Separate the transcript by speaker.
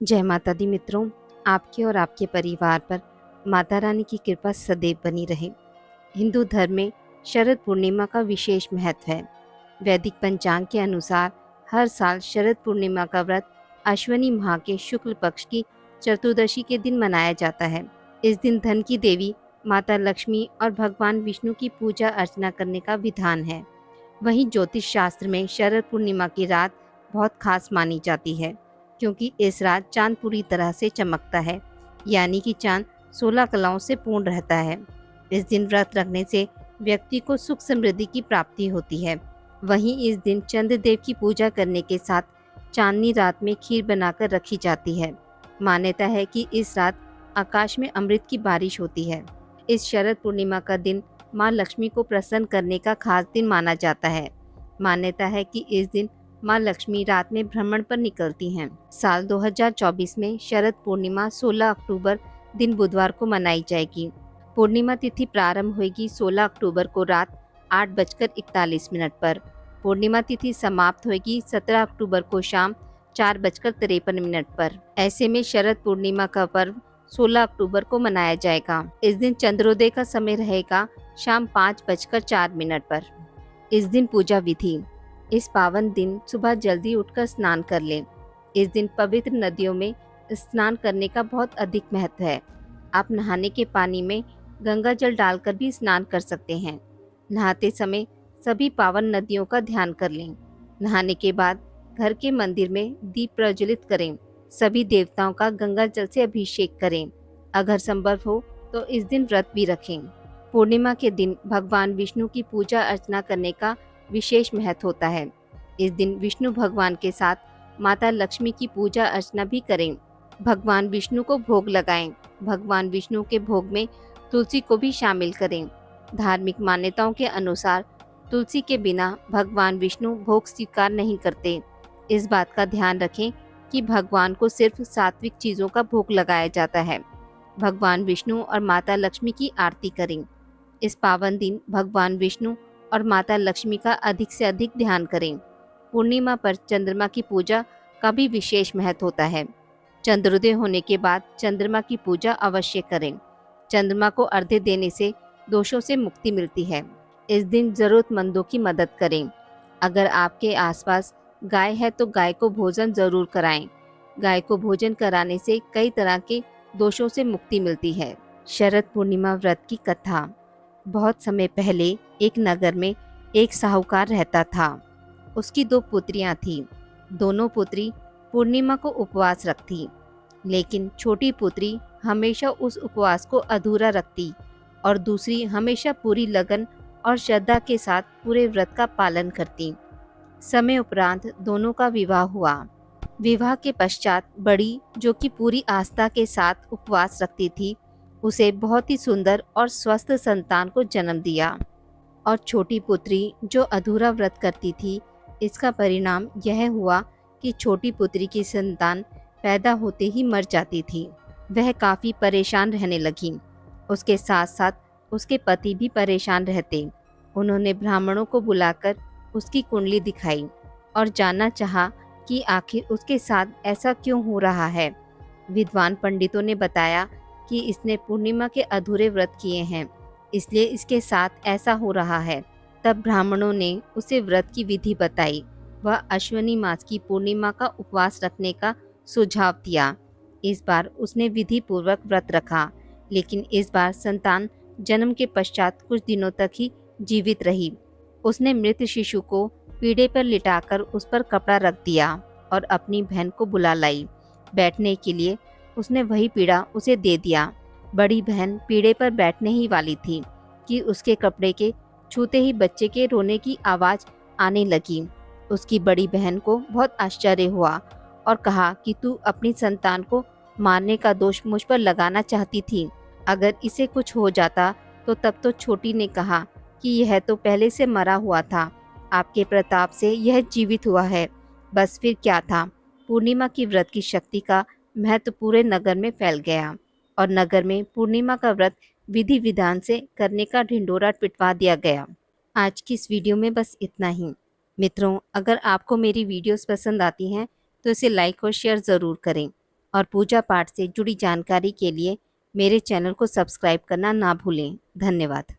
Speaker 1: जय माता दी मित्रों, आपके और आपके परिवार पर माता रानी की कृपा सदैव बनी रहे। हिंदू धर्म में शरद पूर्णिमा का विशेष महत्व है। वैदिक पंचांग के अनुसार हर साल शरद पूर्णिमा का व्रत अश्विनी माह के शुक्ल पक्ष की चतुर्दशी के दिन मनाया जाता है। इस दिन धन की देवी माता लक्ष्मी और भगवान विष्णु की पूजा अर्चना करने का विधान है। वहीं ज्योतिष शास्त्र में शरद पूर्णिमा की रात बहुत खास मानी जाती है, क्योंकि इस रात चांद पूरी तरह से चमकता है, यानी कि चांद 16 कलाओं से पूर्ण रहता है। इस दिन व्रत रखने से व्यक्ति को सुख समृद्धि की प्राप्ति होती है। वहीं इस दिन चंद्रदेव की पूजा करने के साथ चांदनी रात में खीर बनाकर रखी जाती है। मान्यता है कि इस रात आकाश में अमृत की बारिश होती है। इस शरद पूर्णिमा का दिन माँ लक्ष्मी को प्रसन्न करने का खास दिन माना जाता है। मान्यता है कि इस दिन माँ लक्ष्मी रात में भ्रमण पर निकलती हैं। साल 2024 में शरद पूर्णिमा 16 अक्टूबर दिन बुधवार को मनाई जाएगी। पूर्णिमा तिथि प्रारंभ होगी 16 अक्टूबर को रात 8:41 पर। पूर्णिमा तिथि समाप्त होगी 17 अक्टूबर को शाम 4:53 पर। ऐसे में शरद पूर्णिमा का पर्व 16 अक्टूबर को मनाया जाएगा। इस दिन चंद्रोदय का समय रहेगा शाम 5:04 पर। इस दिन पूजा विधि। इस पावन दिन सुबह जल्दी उठकर स्नान कर लें। इस दिन पवित्र नदियों में स्नान करने का बहुत अधिक महत्व है। आप नहाने के पानी में गंगा जल डालकर भी स्नान कर सकते हैं। नहाते समय सभी पावन नदियों का ध्यान कर लें। नहाने के बाद घर के मंदिर में दीप प्रज्वलित करें। सभी देवताओं का गंगा जल से अभिषेक करें। अगर संभव हो तो इस दिन व्रत भी रखें। पूर्णिमा के दिन भगवान विष्णु की पूजा अर्चना करने का विशेष महत्व होता है। इस दिन विष्णु भगवान के साथ माता लक्ष्मी की पूजा अर्चना भी करें। भगवान विष्णु को भोग लगाएं। भगवान विष्णु के भोग में तुलसी को भी शामिल करें। धार्मिक मान्यताओं के अनुसार तुलसी के बिना भगवान विष्णु भोग स्वीकार नहीं करते। इस बात का ध्यान रखें कि भगवान को सिर्फ सात्विक चीज़ों का भोग लगाया जाता है। भगवान विष्णु और माता लक्ष्मी की आरती करें। इस पावन दिन भगवान विष्णु और माता लक्ष्मी का अधिक से अधिक ध्यान करें। पूर्णिमा पर चंद्रमा की पूजा का भी विशेष महत्व होता है। चंद्रोदय होने के बाद चंद्रमा की पूजा अवश्य करें। चंद्रमा को अर्घ्य देने से दोषों से मुक्ति मिलती है। इस दिन जरूरतमंदों की मदद करें। अगर आपके आसपास गाय है तो गाय को भोजन जरूर कराएं। गाय को भोजन कराने से कई तरह के दोषों से मुक्ति मिलती है। शरद पूर्णिमा व्रत की कथा। बहुत समय पहले एक नगर में एक साहूकार रहता था। उसकी 2 पुत्रियां थीं। दोनों पुत्री पूर्णिमा को उपवास रखती, लेकिन छोटी पुत्री हमेशा उस उपवास को अधूरा रखती और दूसरी हमेशा पूरी लगन और श्रद्धा के साथ पूरे व्रत का पालन करती। समय उपरांत दोनों का विवाह हुआ। विवाह के पश्चात बड़ी, जो कि पूरी आस्था के साथ उपवास रखती थी, उसे बहुत ही सुंदर और स्वस्थ संतान को जन्म दिया। और छोटी पुत्री जो अधूरा व्रत करती थी, इसका परिणाम यह हुआ कि छोटी पुत्री की संतान पैदा होते ही मर जाती थी। वह काफ़ी परेशान रहने लगी। उसके साथ साथ उसके पति भी परेशान रहते। उन्होंने ब्राह्मणों को बुलाकर उसकी कुंडली दिखाई और जानना चाहा कि आखिर उसके साथ ऐसा क्यों हो रहा है। विद्वान पंडितों ने बताया कि इसने पूर्णिमा के अधूरे व्रत किए हैं, इसलिए इसके साथ ऐसा हो रहा है। तब ब्राह्मणों ने उसे व्रत की विधि बताई। वह अश्विनी मास की पूर्णिमा का उपवास रखने का सुझाव दिया। इस बार उसने विधि पूर्वक व्रत रखा, लेकिन इस बार संतान जन्म के पश्चात कुछ दिनों तक ही जीवित रही। उसने मृत शिशु को पीढ़े पर लिटाकर उस पर कपड़ा रख दिया और अपनी बहन को बुला लाई। बैठने के लिए उसने वही पीड़ा उसे दे दिया। बड़ी बहन पीढ़े पर बैठने ही वाली थी कि उसके कपड़े के छूते ही बच्चे के रोने की आवाज़ आने लगी। उसकी बड़ी बहन को बहुत आश्चर्य हुआ और कहा कि तू अपनी संतान को मारने का दोष मुझ पर लगाना चाहती थी। अगर इसे कुछ हो जाता तो तब तो छोटी ने कहा कि यह तो पहले से मरा हुआ था, आपके प्रताप से यह जीवित हुआ है। बस फिर क्या था। पूर्णिमा की व्रत की शक्ति का महत्व पूरे नगर में फैल गया और नगर में पूर्णिमा का व्रत विधि विधान से करने का ढिंढोरा पिटवा दिया गया। आज की इस वीडियो में बस इतना ही। मित्रों, अगर आपको मेरी वीडियोस पसंद आती हैं तो इसे लाइक और शेयर ज़रूर करें और पूजा पाठ से जुड़ी जानकारी के लिए मेरे चैनल को सब्सक्राइब करना ना भूलें। धन्यवाद।